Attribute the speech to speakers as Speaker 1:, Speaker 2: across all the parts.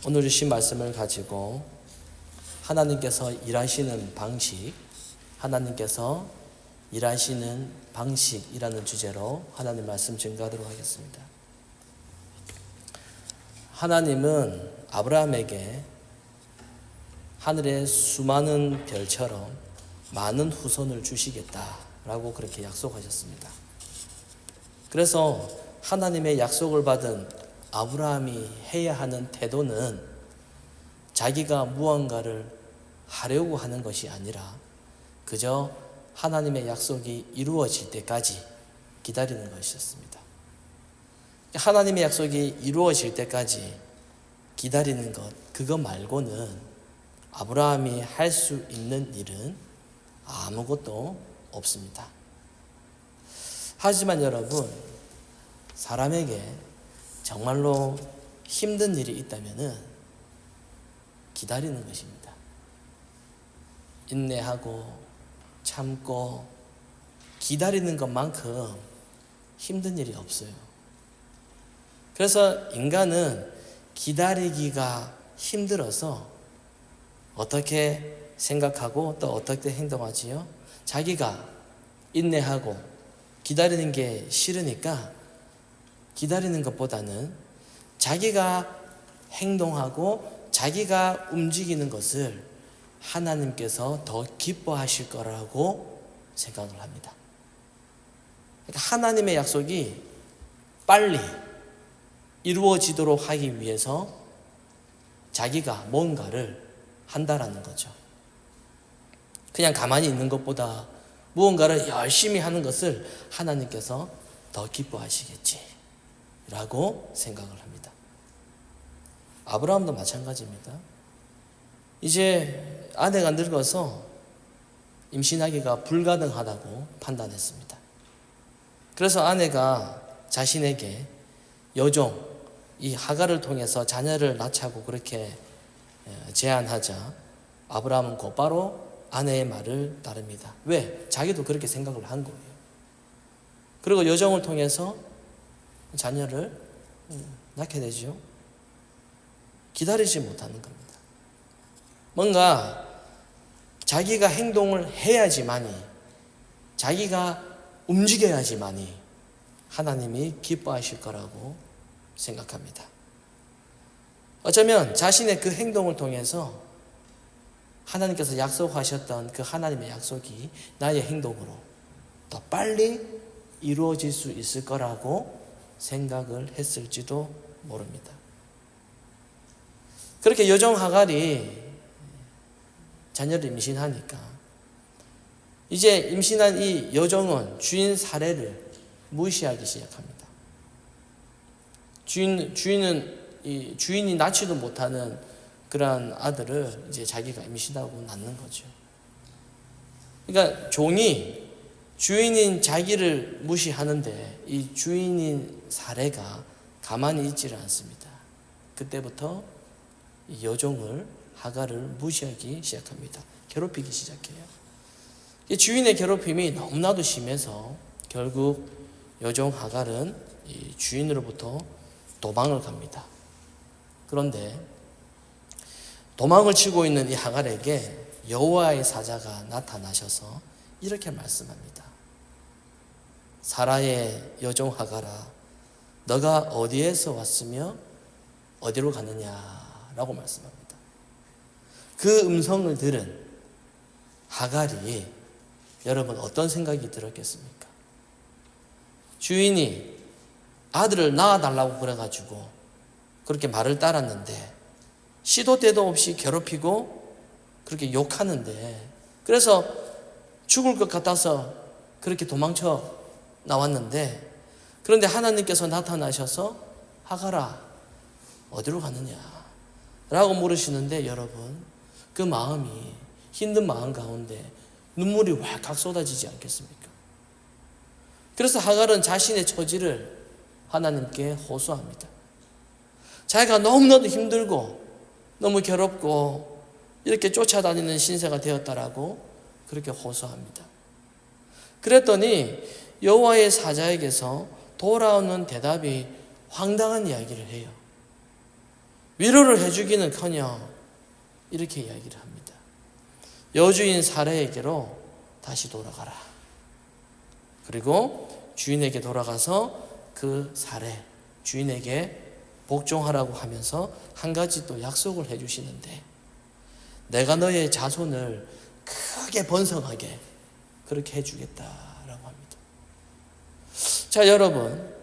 Speaker 1: 오늘 주신 말씀을 가지고 하나님께서 일하시는 방식, 하나님께서 일하시는 방식이라는 주제로 하나님 말씀 증거하도록 하겠습니다. 하나님은 아브라함에게 하늘의 수많은 별처럼 많은 후손을 주시겠다라고 그렇게 약속하셨습니다. 그래서 하나님의 약속을 받은 아브라함이 해야 하는 태도는 자기가 무언가를 하려고 하는 것이 아니라 그저 하나님의 약속이 이루어질 때까지 기다리는 것이었습니다. 하나님의 약속이 이루어질 때까지 기다리는 것, 그거 말고는 아브라함이 할 수 있는 일은 아무것도 없습니다. 하지만 여러분, 사람에게 정말로 힘든 일이 있다면 기다리는 것입니다. 인내하고 참고 기다리는 것만큼 힘든 일이 없어요. 그래서 인간은 기다리기가 힘들어서 어떻게 생각하고 또 어떻게 행동하지요? 자기가 인내하고 기다리는 게 싫으니까 기다리는 것보다는 자기가 행동하고 자기가 움직이는 것을 하나님께서 더 기뻐하실 거라고 생각을 합니다. 그러니까 하나님의 약속이 빨리 이루어지도록 하기 위해서 자기가 뭔가를 한다라는 거죠. 그냥 가만히 있는 것보다 무언가를 열심히 하는 것을 하나님께서 더 기뻐하시겠지 라고 생각을 합니다. 아브라함도 마찬가지입니다. 이제 아내가 늙어서 임신하기가 불가능하다고 판단했습니다. 그래서 아내가 자신에게 여종 이 하갈을 통해서 자녀를 낳자고 그렇게 제안하자 아브라함은 곧바로 아내의 말을 따릅니다. 왜? 자기도 그렇게 생각을 한 거예요. 그리고 여종을 통해서 자녀를 낳게 되죠. 기다리지 못하는 겁니다. 뭔가 자기가 행동을 해야지만이, 자기가 움직여야지만이 하나님이 기뻐하실 거라고 생각합니다. 어쩌면 자신의 그 행동을 통해서 하나님께서 약속하셨던 그 하나님의 약속이 나의 행동으로 더 빨리 이루어질 수 있을 거라고 생각을 했을지도 모릅니다. 그렇게 여종 하갈이 자녀를 임신하니까 이제 임신한 이 여종은 주인 사례를 무시하기 시작합니다. 주인이 낳지도 못하는 그러한 아들을 이제 자기가 임신하고 낳는 거죠. 그러니까 종이 주인인 자기를 무시하는데 이 주인인 사례가 가만히 있지를 않습니다. 그때부터 이 여종을 하갈을 무시하기 시작합니다. 괴롭히기 시작해요. 이 주인의 괴롭힘이 너무나도 심해서 결국 여종 하갈은 이 주인으로부터 도망을 갑니다. 그런데 도망을 치고 있는 이 하갈에게 여호와의 사자가 나타나셔서 이렇게 말씀합니다. 사라의 여종 하갈아, 너가 어디에서 왔으며 어디로 가느냐라고 말씀합니다. 그 음성을 들은 하갈이 여러분 어떤 생각이 들었겠습니까? 주인이 아들을 낳아달라고 그래가지고 그렇게 말을 따랐는데 시도 때도 없이 괴롭히고 그렇게 욕하는데, 그래서 죽을 것 같아서 그렇게 도망쳐 나왔는데, 그런데 하나님께서 나타나셔서 하갈아 어디로 가느냐 라고 물으시는데 여러분 그 마음이, 힘든 마음 가운데 눈물이 왈칵 쏟아지지 않겠습니까? 그래서 하갈은 자신의 처지를 하나님께 호소합니다. 자기가 너무나도 힘들고 너무 괴롭고 이렇게 쫓아다니는 신세가 되었다라고 그렇게 호소합니다. 그랬더니 여호와의 사자에게서 돌아오는 대답이 황당한 이야기를 해요. 위로를 해주기는커녕 이렇게 이야기를 합니다. 여주인 사례에게로 다시 돌아가라. 그리고 주인에게 돌아가서 그 사례, 주인에게 복종하라고 하면서 한 가지 또 약속을 해주시는데, 내가 너의 자손을 크게 번성하게 그렇게 해주겠다라고 합니다. 자, 여러분,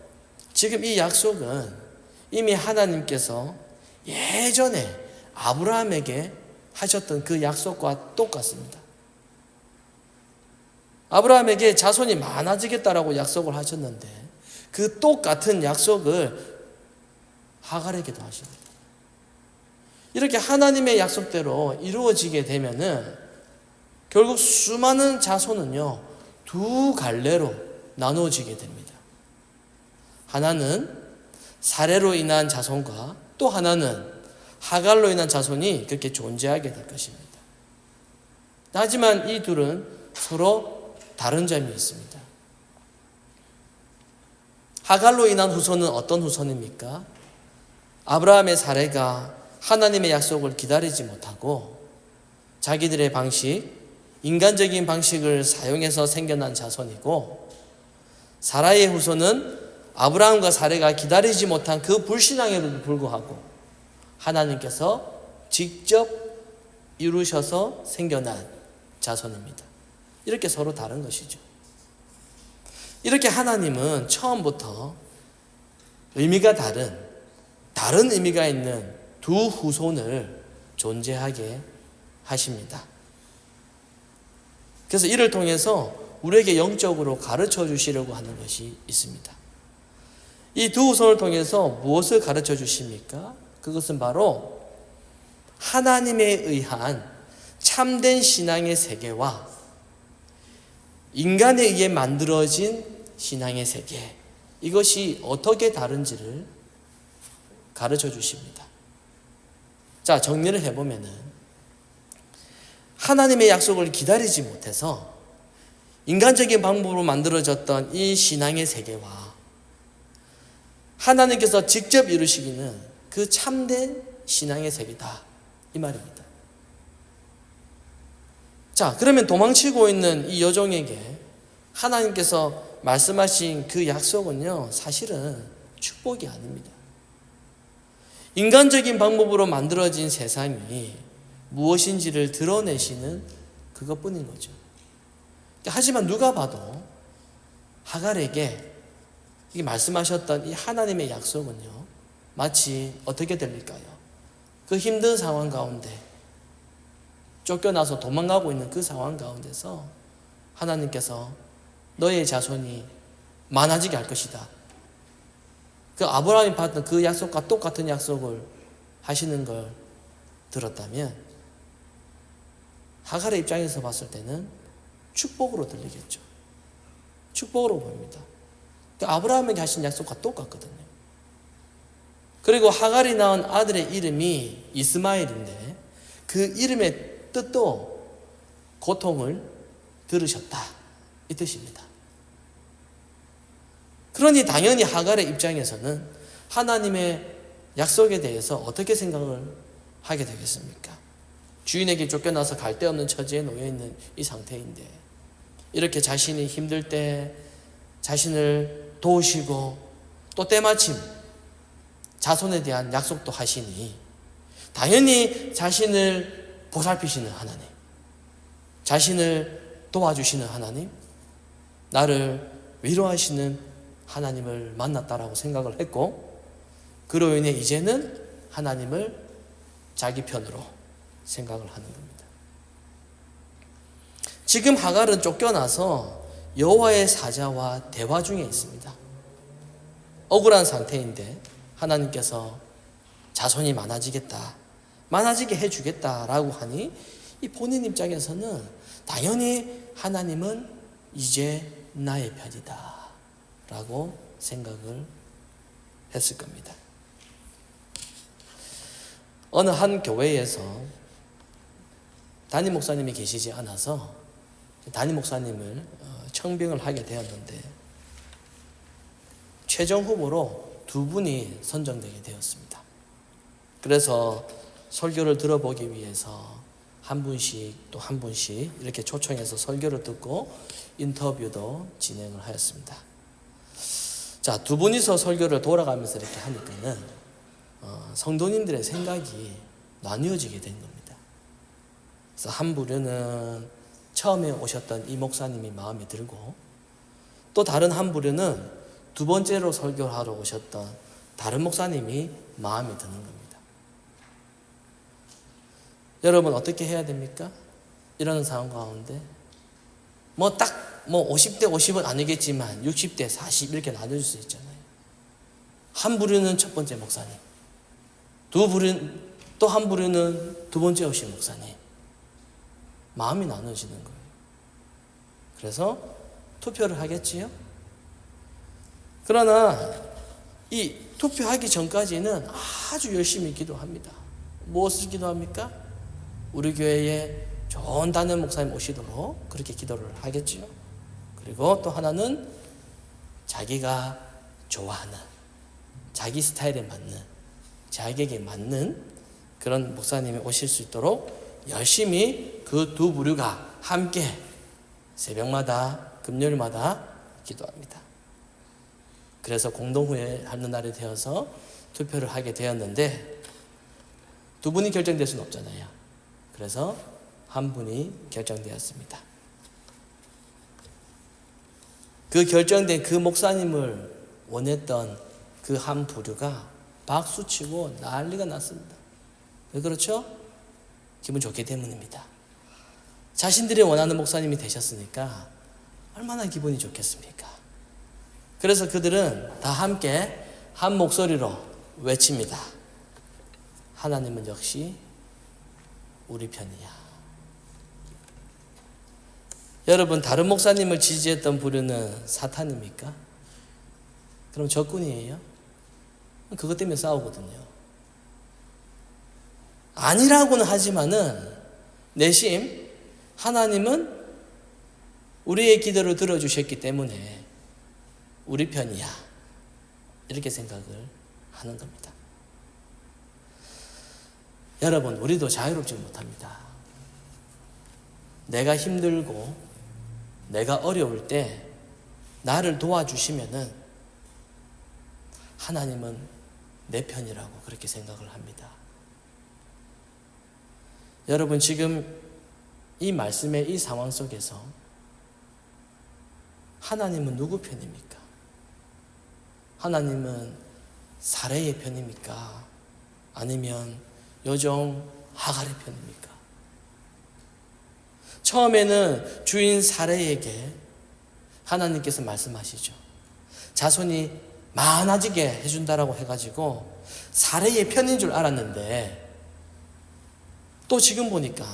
Speaker 1: 지금 이 약속은 이미 하나님께서 예전에 아브라함에게 하셨던 그 약속과 똑같습니다. 아브라함에게 자손이 많아지겠다라고 약속을 하셨는데 그 똑같은 약속을 하갈에게도 하십니다. 이렇게 하나님의 약속대로 이루어지게 되면은 결국 수많은 자손은요, 두 갈래로 나누어지게 됩니다. 하나는 사례로 인한 자손과 또 하나는 하갈로 인한 자손이 그렇게 존재하게 될 것입니다. 하지만 이 둘은 서로 다른 점이 있습니다. 하갈로 인한 후손은 어떤 후손입니까? 아브라함의 사례가 하나님의 약속을 기다리지 못하고 자기들의 방식, 인간적인 방식을 사용해서 생겨난 자손이고, 사라의 후손은 아브라함과 사례가 기다리지 못한 그 불신앙에도 불구하고 하나님께서 직접 이루셔서 생겨난 자손입니다. 이렇게 서로 다른 것이죠. 이렇게 하나님은 처음부터 의미가 다른 의미가 있는 두 후손을 존재하게 하십니다. 그래서 이를 통해서 우리에게 영적으로 가르쳐 주시려고 하는 것이 있습니다. 이 두 후손을 통해서 무엇을 가르쳐 주십니까? 그것은 바로 하나님에 의한 참된 신앙의 세계와 인간에 의해 만들어진 신앙의 세계, 이것이 어떻게 다른지를 가르쳐 주십니다. 자, 정리를 해보면은 하나님의 약속을 기다리지 못해서 인간적인 방법으로 만들어졌던 이 신앙의 세계와 하나님께서 직접 이루시기는 그 참된 신앙의 세계다, 이 말입니다. 자, 그러면 도망치고 있는 이 여종에게 하나님께서 말씀하신 그 약속은요, 사실은 축복이 아닙니다. 인간적인 방법으로 만들어진 세상이 무엇인지를 드러내시는 그것뿐인 거죠. 하지만 누가 봐도 하갈에게 이 말씀하셨던 이 하나님의 약속은요, 마치 어떻게 들릴까요? 그 힘든 상황 가운데, 쫓겨나서 도망가고 있는 그 상황 가운데서 하나님께서 너의 자손이 많아지게 할 것이다, 그 아브라함이 받던 그 약속과 똑같은 약속을 하시는 걸 들었다면 하갈의 입장에서 봤을 때는 축복으로 들리겠죠. 축복으로 보입니다. 아브라함에게 하신 약속과 똑같거든요. 그리고 하갈이 낳은 아들의 이름이 이스마엘인데 그 이름의 뜻도 고통을 들으셨다, 이 뜻입니다. 그러니 당연히 하갈의 입장에서는 하나님의 약속에 대해서 어떻게 생각을 하게 되겠습니까? 주인에게 쫓겨나서 갈 데 없는 처지에 놓여있는 이 상태인데 이렇게 자신이 힘들 때 자신을 도우시고 또 때마침 자손에 대한 약속도 하시니 당연히 자신을 보살피시는 하나님, 자신을 도와주시는 하나님, 나를 위로하시는 하나님을 만났다라고 생각을 했고, 그로 인해 이제는 하나님을 자기 편으로 생각을 하는 겁니다. 지금 하갈은 쫓겨나서 여호와의 사자와 대화 중에 있습니다. 억울한 상태인데 하나님께서 자손이 많아지게 해주겠다라고 하니 이 본인 입장에서는 당연히 하나님은 이제 나의 편이다 라고 생각을 했을 겁니다. 어느 한 교회에서 담임 목사님이 계시지 않아서 담임 목사님을 청빙을 하게 되었는데 최종 후보로 두 분이 선정되게 되었습니다. 그래서 설교를 들어보기 위해서 한 분씩 또 한 분씩 이렇게 초청해서 설교를 듣고 인터뷰도 진행을 하였습니다. 자, 두 분이서 설교를 돌아가면서 이렇게 하니까는 성도님들의 생각이 나뉘어지게 된 겁니다. 그래서 한 부류는 처음에 오셨던 이 목사님이 마음에 들고, 또 다른 한 부류는 두 번째로 설교하러 오셨던 다른 목사님이 마음에 드는 겁니다. 여러분 어떻게 해야 됩니까? 이런 상황 가운데 딱 50대 50은 아니겠지만 60대 40 이렇게 나눠줄 수 있잖아요. 한 부류는 첫 번째 목사님, 또 한 부류는 두 번째 오신 목사님. 마음이 나눠지는 거예요. 그래서 투표를 하겠지요. 그러나 이 투표하기 전까지는 아주 열심히 기도합니다. 무엇을 기도합니까? 우리 교회에 좋은 담임 목사님 오시도록 그렇게 기도를 하겠지요. 그리고 또 하나는 자기가 좋아하는, 자기 스타일에 맞는, 자기에게 맞는 그런 목사님이 오실 수 있도록 열심히 그 두 부류가 함께 새벽마다 금요일마다 기도합니다. 그래서 공동후회하는 날이 되어서 투표를 하게 되었는데 두 분이 결정될 수는 없잖아요. 그래서 한 분이 결정되었습니다. 그 결정된 그 목사님을 원했던 그 한 부류가 박수치고 난리가 났습니다. 왜 그렇죠? 기분 좋기 때문입니다. 자신들이 원하는 목사님이 되셨으니까 얼마나 기분이 좋겠습니까? 그래서 그들은 다 함께 한 목소리로 외칩니다. 하나님은 역시 우리 편이야. 여러분, 다른 목사님을 지지했던 부류는 사탄입니까? 그럼 적군이에요? 그것 때문에 싸우거든요. 아니라고는 하지만은 내심 하나님은 우리의 기도를 들어주셨기 때문에 우리 편이야, 이렇게 생각을 하는 겁니다. 여러분, 우리도 자유롭지 못합니다. 내가 힘들고 내가 어려울 때 나를 도와주시면은 하나님은 내 편이라고 그렇게 생각을 합니다. 여러분, 지금 이 말씀의 이 상황 속에서 하나님은 누구 편입니까? 하나님은 사레의 편입니까? 아니면 여종 하갈의 편입니까? 처음에는 주인 사레에게 하나님께서 말씀하시죠. 자손이 많아지게 해준다라고 해가지고 사레의 편인 줄 알았는데 또 지금 보니까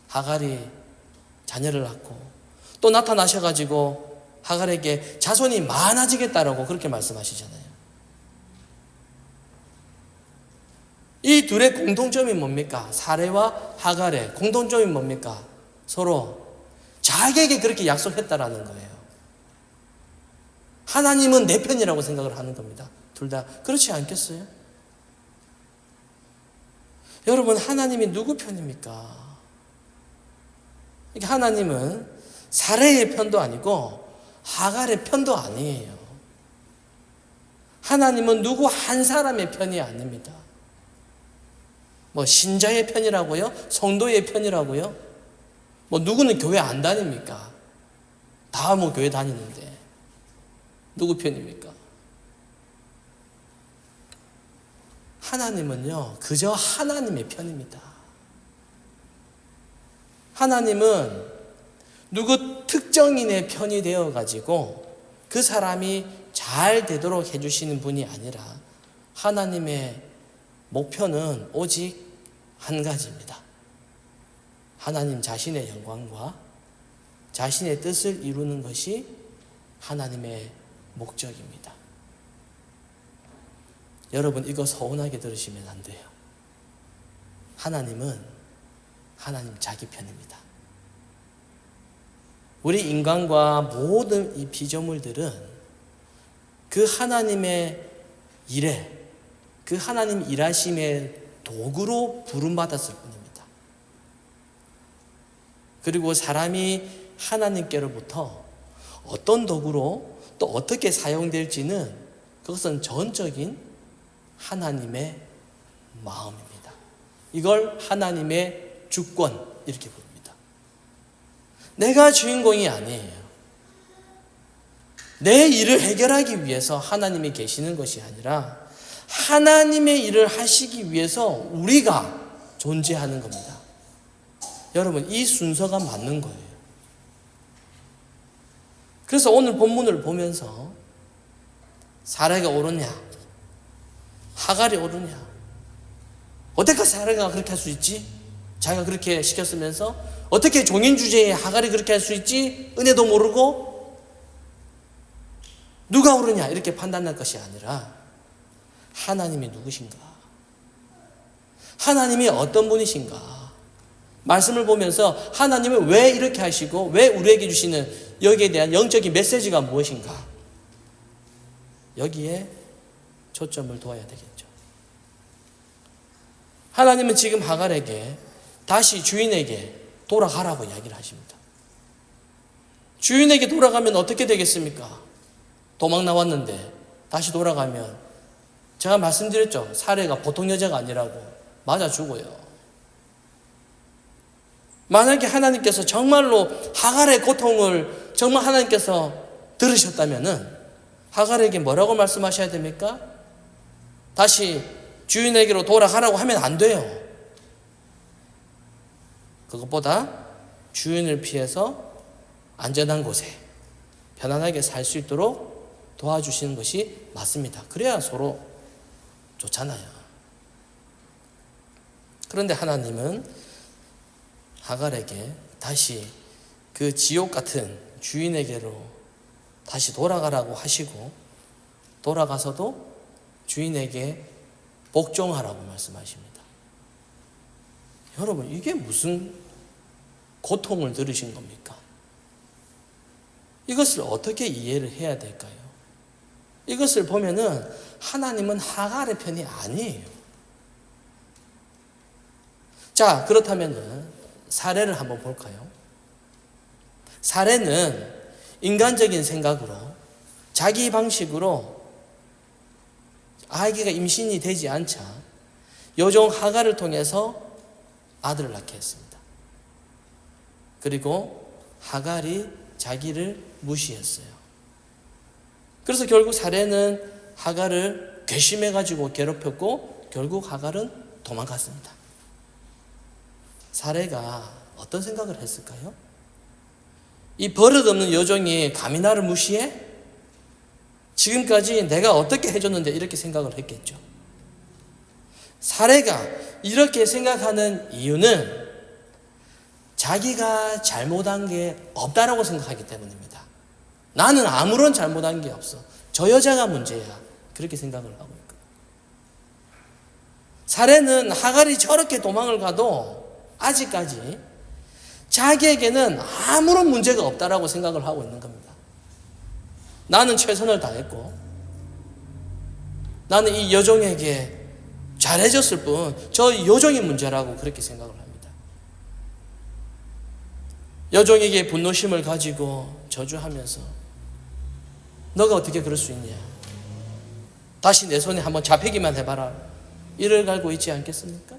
Speaker 1: 하갈이 자녀를 낳고 또 나타나셔가지고 하갈에게 자손이 많아지겠다라고 그렇게 말씀하시잖아요. 이 둘의 공통점이 뭡니까? 사레와 하갈의 공통점이 뭡니까? 서로 자기에게 그렇게 약속했다라는 거예요. 하나님은 내 편이라고 생각을 하는 겁니다. 둘 다 그렇지 않겠어요? 여러분, 하나님이 누구 편입니까? 하나님은 사레의 편도 아니고 하갈의 편도 아니에요. 하나님은 누구 한 사람의 편이 아닙니다. 신자의 편이라고요? 성도의 편이라고요? 누구는 교회 안 다닙니까? 다 교회 다니는데 누구 편입니까? 하나님은요, 그저 하나님의 편입니다. 하나님은 누구 특정인의 편이 되어가지고 그 사람이 잘 되도록 해주시는 분이 아니라 하나님의 목표는 오직 한 가지입니다. 하나님 자신의 영광과 자신의 뜻을 이루는 것이 하나님의 목적입니다. 여러분, 이거 서운하게 들으시면 안 돼요. 하나님은 하나님 자기 편입니다. 우리 인간과 모든 이 피조물들은 그 하나님의 일에, 그 하나님 일하심의 도구로 부름받았을 뿐입니다. 그리고 사람이 하나님께로부터 어떤 도구로 또 어떻게 사용될지는 그것은 전적인 하나님의 마음입니다. 이걸 하나님의 주권 이렇게 부릅니다. 내가 주인공이 아니에요. 내 일을 해결하기 위해서 하나님이 계시는 것이 아니라 하나님의 일을 하시기 위해서 우리가 존재하는 겁니다. 여러분, 이 순서가 맞는 거예요. 그래서 오늘 본문을 보면서 사라가 옳으냐, 하갈이 옳으냐, 어떻게 사라가 그렇게 할 수 있지? 자기가 그렇게 시켰으면서 어떻게 종인 주제에 하갈이 그렇게 할 수 있지? 은혜도 모르고 누가 옳으냐 이렇게 판단할 것이 아니라 하나님이 누구신가? 하나님이 어떤 분이신가? 말씀을 보면서 하나님은 왜 이렇게 하시고 왜 우리에게 주시는 여기에 대한 영적인 메시지가 무엇인가? 여기에 초점을 두어야 되겠죠. 하나님은 지금 하갈에게 다시 주인에게 돌아가라고 이야기를 하십니다. 주인에게 돌아가면 어떻게 되겠습니까? 도망 나왔는데 다시 돌아가면 제가 말씀드렸죠. 사례가 보통 여자가 아니라고 맞아 죽어요. 만약에 하나님께서 정말로 하갈의 고통을 정말 하나님께서 들으셨다면은 하갈에게 뭐라고 말씀하셔야 됩니까? 다시 주인에게로 돌아가라고 하면 안 돼요. 그것보다 주인을 피해서 안전한 곳에 편안하게 살 수 있도록 도와주시는 것이 맞습니다. 그래야 서로 좋잖아요. 그런데 하나님은 하갈에게 다시 그 지옥 같은 주인에게로 다시 돌아가라고 하시고 돌아가서도 주인에게 복종하라고 말씀하십니다. 여러분, 이게 무슨 고통을 들으신 겁니까? 이것을 어떻게 이해를 해야 될까요? 이것을 보면은 하나님은 하갈의 편이 아니에요. 자, 그렇다면은 사례를 한번 볼까요? 사례는 인간적인 생각으로 자기 방식으로 아기가 임신이 되지 않자 여종 하갈을 통해서 아들을 낳게 했습니다. 그리고 하갈이 자기를 무시했어요. 그래서 결국 사례는 하갈을 괘씸해가지고 괴롭혔고 결국 하갈은 도망갔습니다. 사례가 어떤 생각을 했을까요? 이 버릇없는 여종이 감히 나를 무시해? 지금까지 내가 어떻게 해줬는데 이렇게 생각을 했겠죠. 사례가 이렇게 생각하는 이유는 자기가 잘못한 게 없다라고 생각하기 때문입니다. 나는 아무런 잘못한 게 없어. 저 여자가 문제야. 그렇게 생각을 하고 있거든요. 사례는 하갈이 저렇게 도망을 가도 아직까지 자기에게는 아무런 문제가 없다라고 생각을 하고 있는 겁니다. 나는 최선을 다했고 나는 이 여종에게 잘해줬을 뿐 저 여종이 문제라고 그렇게 생각을 합니다. 여종에게 분노심을 가지고 저주하면서 너가 어떻게 그럴 수 있냐? 다시 내 손에 한번 잡히기만 해봐라. 이를 갈고 있지 않겠습니까?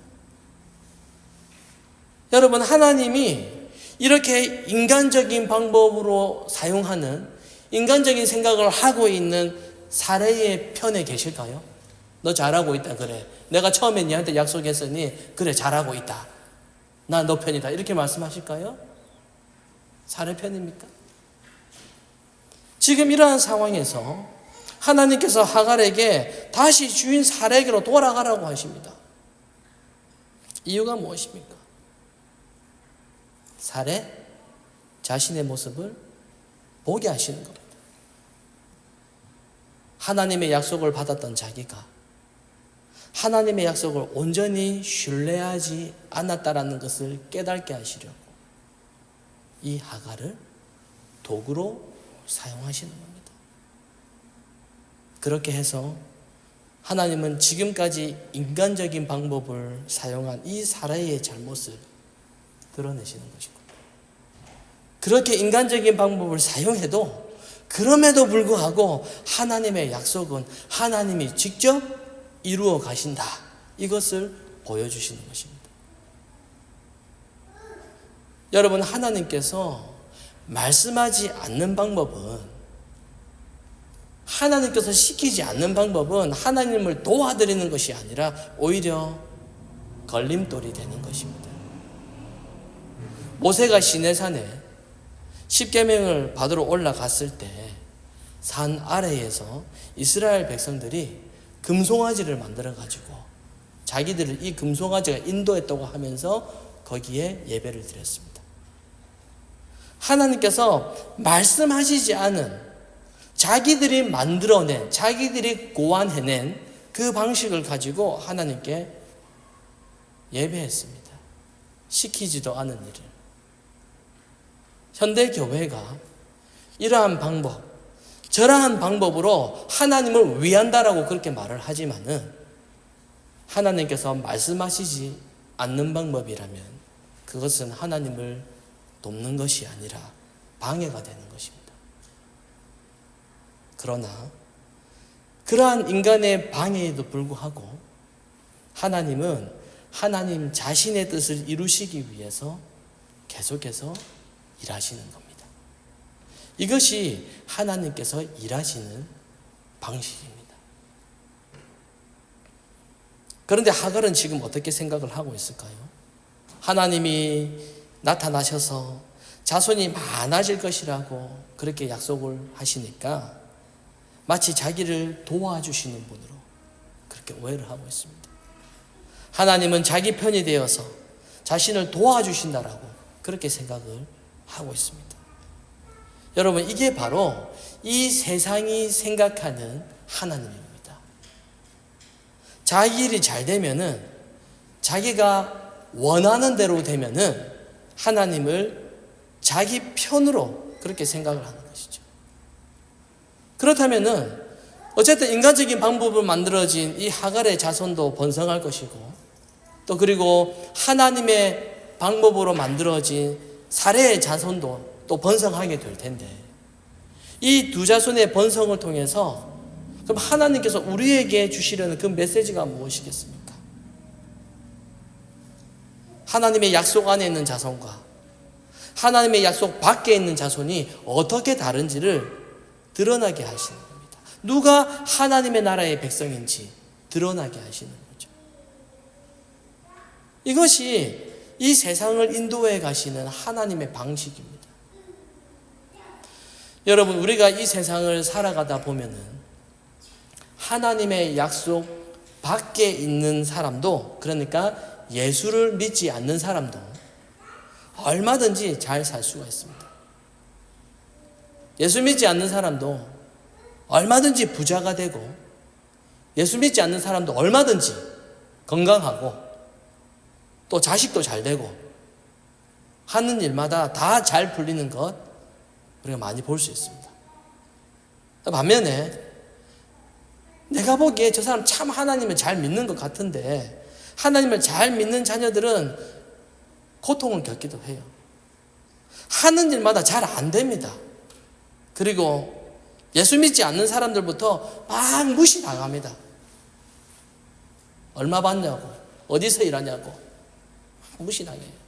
Speaker 1: 여러분, 하나님이 이렇게 인간적인 방법으로 사용하는 인간적인 생각을 하고 있는 사례의 편에 계실까요? 너 잘하고 있다 그래. 내가 처음에 니한테 약속했으니 그래 잘하고 있다. 나 너 편이다. 이렇게 말씀하실까요? 사례 편입니까? 지금 이러한 상황에서 하나님께서 하갈에게 다시 주인 사례에게로 돌아가라고 하십니다. 이유가 무엇입니까? 사례 자신의 모습을 보게 하시는 겁니다. 하나님의 약속을 받았던 자기가 하나님의 약속을 온전히 신뢰하지 않았다라는 것을 깨닫게 하시려고 이 하갈을 도구로 사용하시는 겁니다. 그렇게 해서 하나님은 지금까지 인간적인 방법을 사용한 이 사라의 잘못을 드러내시는 것이고, 그렇게 인간적인 방법을 사용해도 그럼에도 불구하고 하나님의 약속은 하나님이 직접 이루어 가신다, 이것을 보여주시는 것입니다. 여러분, 하나님께서 말씀하지 않는 방법은, 하나님께서 시키지 않는 방법은 하나님을 도와드리는 것이 아니라 오히려 걸림돌이 되는 것입니다. 모세가 시내산에 십계명을 받으러 올라갔을 때 산 아래에서 이스라엘 백성들이 금송아지를 만들어 가지고 자기들을 이 금송아지가 인도했다고 하면서 거기에 예배를 드렸습니다. 하나님께서 말씀하시지 않은, 자기들이 만들어낸, 자기들이 고안해낸 그 방식을 가지고 하나님께 예배했습니다. 시키지도 않은 일을. 현대교회가 이러한 방법, 저러한 방법으로 하나님을 위한다라고 그렇게 말을 하지만은, 하나님께서 말씀하시지 않는 방법이라면 그것은 하나님을 돕는 것이 아니라 방해가 되는 것입니다. 그러나 그러한 인간의 방해에도 불구하고 하나님은 하나님 자신의 뜻을 이루시기 위해서 계속해서 일하시는 겁니다. 이것이 하나님께서 일하시는 방식입니다. 그런데 하갈은 지금 어떻게 생각을 하고 있을까요? 하나님이 나타나셔서 자손이 많아질 것이라고 그렇게 약속을 하시니까 마치 자기를 도와주시는 분으로 그렇게 오해를 하고 있습니다. 하나님은 자기 편이 되어서 자신을 도와주신다라고 그렇게 생각을 하고 있습니다. 여러분, 이게 바로 이 세상이 생각하는 하나님입니다. 자기 일이 잘 되면은, 자기가 원하는 대로 되면은 하나님을 자기 편으로 그렇게 생각을 하는 것이죠. 그렇다면은 어쨌든 인간적인 방법으로 만들어진 이 하갈의 자손도 번성할 것이고, 또 그리고 하나님의 방법으로 만들어진 사레의 자손도 또 번성하게 될 텐데, 이 두 자손의 번성을 통해서 그럼 하나님께서 우리에게 주시려는 그 메시지가 무엇이겠습니까? 하나님의 약속 안에 있는 자손과 하나님의 약속 밖에 있는 자손이 어떻게 다른지를 드러나게 하시는 겁니다. 누가 하나님의 나라의 백성인지 드러나게 하시는 거죠. 이것이 이 세상을 인도해 가시는 하나님의 방식입니다. 여러분, 우리가 이 세상을 살아가다 보면은 하나님의 약속 밖에 있는 사람도, 그러니까 예수를 믿지 않는 사람도 얼마든지 잘 살 수가 있습니다. 예수 믿지 않는 사람도 얼마든지 부자가 되고, 예수 믿지 않는 사람도 얼마든지 건강하고, 또 자식도 잘 되고, 하는 일마다 다 잘 풀리는 것 우리가 많이 볼 수 있습니다. 반면에 내가 보기에 저 사람 참 하나님을 잘 믿는 것 같은데, 하나님을 잘 믿는 자녀들은 고통을 겪기도 해요. 하는 일마다 잘 안 됩니다. 그리고 예수 믿지 않는 사람들부터 막 무시당합니다. 얼마 받냐고, 어디서 일하냐고 무시당해요.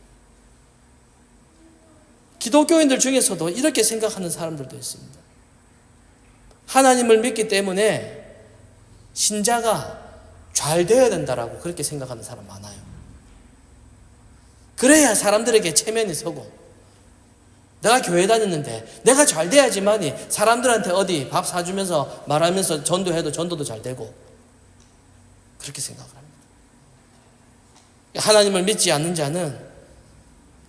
Speaker 1: 기독교인들 중에서도 이렇게 생각하는 사람들도 있습니다. 하나님을 믿기 때문에 신자가 잘 되어야 된다라고 그렇게 생각하는 사람 많아요. 그래야 사람들에게 체면이 서고, 내가 교회 다녔는데 내가 잘 돼야지만이 사람들한테 어디 밥 사주면서 말하면서 전도해도 전도도 잘 되고, 그렇게 생각을 합니다. 하나님을 믿지 않는 자는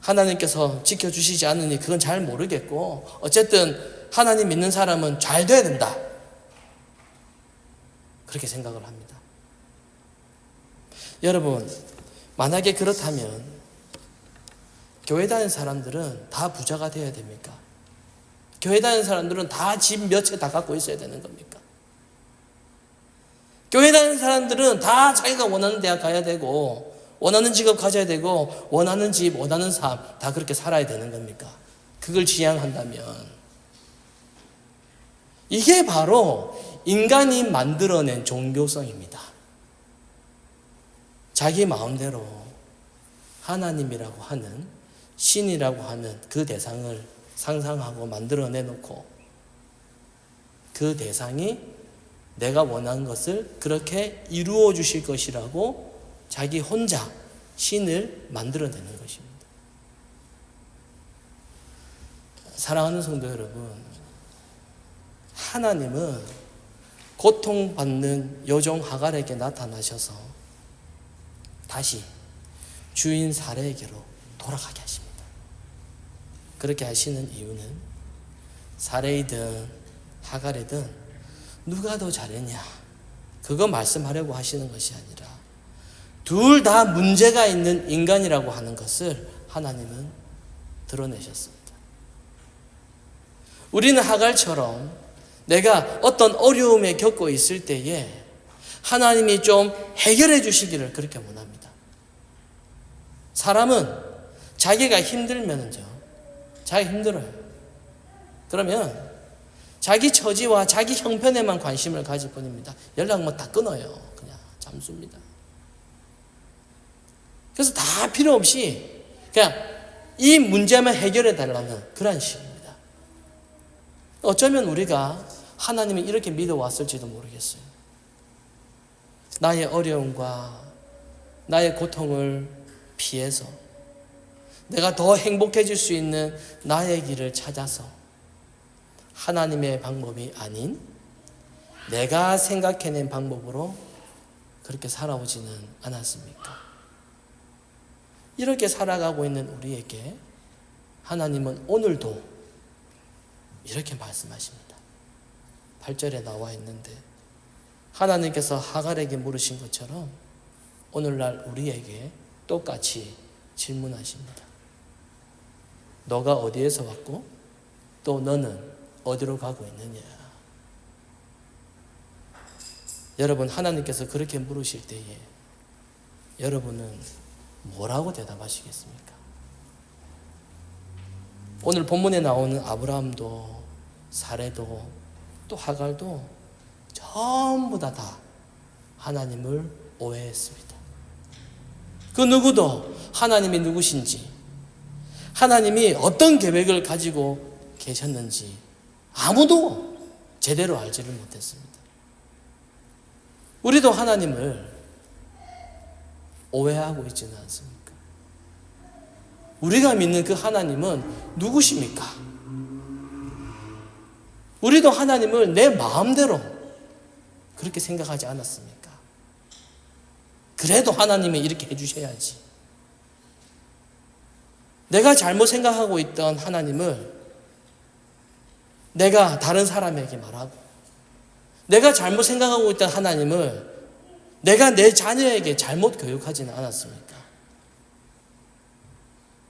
Speaker 1: 하나님께서 지켜주시지 않으니 그건 잘 모르겠고, 어쨌든 하나님 믿는 사람은 잘 돼야 된다, 그렇게 생각을 합니다. 여러분, 만약에 그렇다면 교회 다니는 사람들은 다 부자가 되어야 됩니까? 교회 다니는 사람들은 다 집 몇 채 다 갖고 있어야 되는 겁니까? 교회 다니는 사람들은 다 자기가 원하는 대학 가야 되고 원하는 직업 가져야 되고 원하는 집, 원하는 삶 다 그렇게 살아야 되는 겁니까? 그걸 지향한다면 이게 바로 인간이 만들어낸 종교성입니다. 자기 마음대로 하나님이라고 하는 신이라고 하는 그 대상을 상상하고 만들어내놓고 그 대상이 내가 원하는 것을 그렇게 이루어 주실 것이라고 자기 혼자 신을 만들어내는 것입니다. 사랑하는 성도 여러분, 하나님은 고통받는 여종 하갈에게 나타나셔서 다시 주인 사레에게로 돌아가게 하십니다. 그렇게 하시는 이유는 사레이든 하갈이든 누가 더 잘했냐 그거 말씀하려고 하시는 것이 아니라 둘 다 문제가 있는 인간이라고 하는 것을 하나님은 드러내셨습니다. 우리는 하갈처럼 내가 어떤 어려움에 겪고 있을 때에 하나님이 좀 해결해 주시기를 그렇게 원합니다. 사람은 자기가 힘들면은요, 자기 힘들어요. 그러면 자기 처지와 자기 형편에만 관심을 가질 뿐입니다. 연락 다 끊어요. 그냥 잠수입니다. 그래서 다 필요 없이 그냥 이 문제만 해결해 달라는 그런 식입니다. 어쩌면 우리가 하나님을 이렇게 믿어왔을지도 모르겠어요. 나의 어려움과 나의 고통을 피해서 내가 더 행복해질 수 있는 나의 길을 찾아서 하나님의 방법이 아닌 내가 생각해낸 방법으로 그렇게 살아오지는 않았습니까? 이렇게 살아가고 있는 우리에게 하나님은 오늘도 이렇게 말씀하십니다. 8절에 나와 있는데 하나님께서 하갈에게 물으신 것처럼 오늘날 우리에게 똑같이 질문하십니다. 너가 어디에서 왔고 또 너는 어디로 가고 있느냐? 여러분, 하나님께서 그렇게 물으실 때에 여러분은 뭐라고 대답하시겠습니까? 오늘 본문에 나오는 아브라함도 사레도 또 하갈도 전부 다 하나님을 오해했습니다. 그 누구도 하나님이 누구신지, 하나님이 어떤 계획을 가지고 계셨는지 아무도 제대로 알지를 못했습니다. 우리도 하나님을 오해하고 있지는 않습니까? 우리가 믿는 그 하나님은 누구십니까? 우리도 하나님을 내 마음대로 그렇게 생각하지 않았습니까? 그래도 하나님이 이렇게 해주셔야지. 내가 잘못 생각하고 있던 하나님을 내가 다른 사람에게 말하고, 내가 잘못 생각하고 있던 하나님을 내가 내 자녀에게 잘못 교육하지는 않았습니까?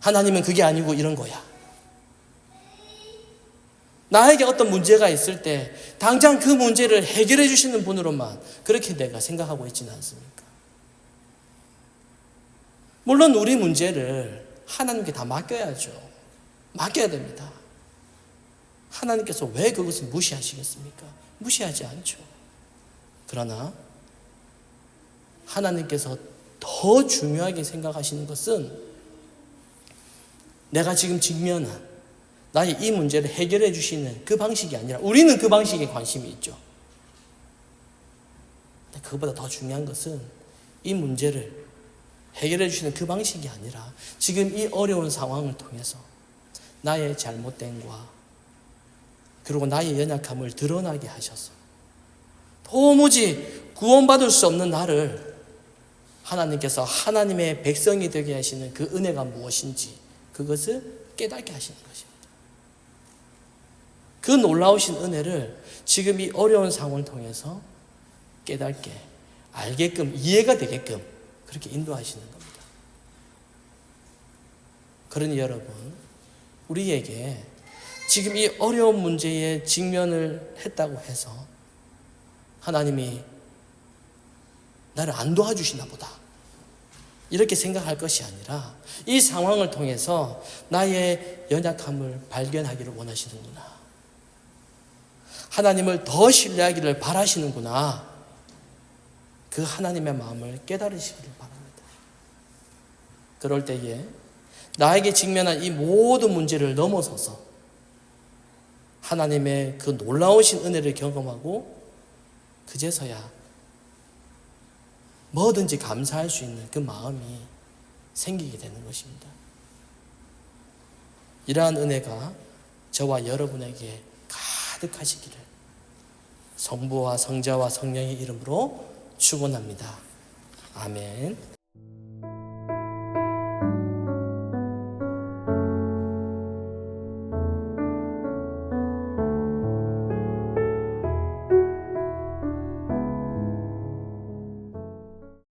Speaker 1: 하나님은 그게 아니고 이런 거야. 나에게 어떤 문제가 있을 때 당장 그 문제를 해결해 주시는 분으로만 그렇게 내가 생각하고 있지는 않습니까? 물론 우리 문제를 하나님께 다 맡겨야죠. 맡겨야 됩니다. 하나님께서 왜 그것을 무시하시겠습니까? 무시하지 않죠. 그러나 하나님께서 더 중요하게 생각하시는 것은 내가 지금 직면한 나의 이 문제를 해결해 주시는 그 방식이 아니라 우리는 그 방식에 관심이 있죠. 근데 그것보다 더 중요한 것은 이 문제를 해결해 주시는 그 방식이 아니라 지금 이 어려운 상황을 통해서 나의 잘못됨과 그리고 나의 연약함을 드러나게 하셔서 도무지 구원받을 수 없는 나를 하나님께서 하나님의 백성이 되게 하시는 그 은혜가 무엇인지 그것을 깨닫게 하시는 것입니다. 그 놀라우신 은혜를 지금 이 어려운 상황을 통해서 깨닫게, 알게끔, 이해가 되게끔 그렇게 인도하시는 겁니다. 그러니 여러분, 우리에게 지금 이 어려운 문제에 직면을 했다고 해서 하나님이 나를 안 도와주시나 보다. 이렇게 생각할 것이 아니라 이 상황을 통해서 나의 연약함을 발견하기를 원하시는구나. 하나님을 더 신뢰하기를 바라시는구나. 그 하나님의 마음을 깨달으시기를 바랍니다. 그럴 때에 나에게 직면한 이 모든 문제를 넘어서서 하나님의 그 놀라우신 은혜를 경험하고 그제서야 뭐든지 감사할 수 있는 그 마음이 생기게 되는 것입니다. 이러한 은혜가 저와 여러분에게 가득하시기를 성부와 성자와 성령의 이름으로 축원합니다. 아멘.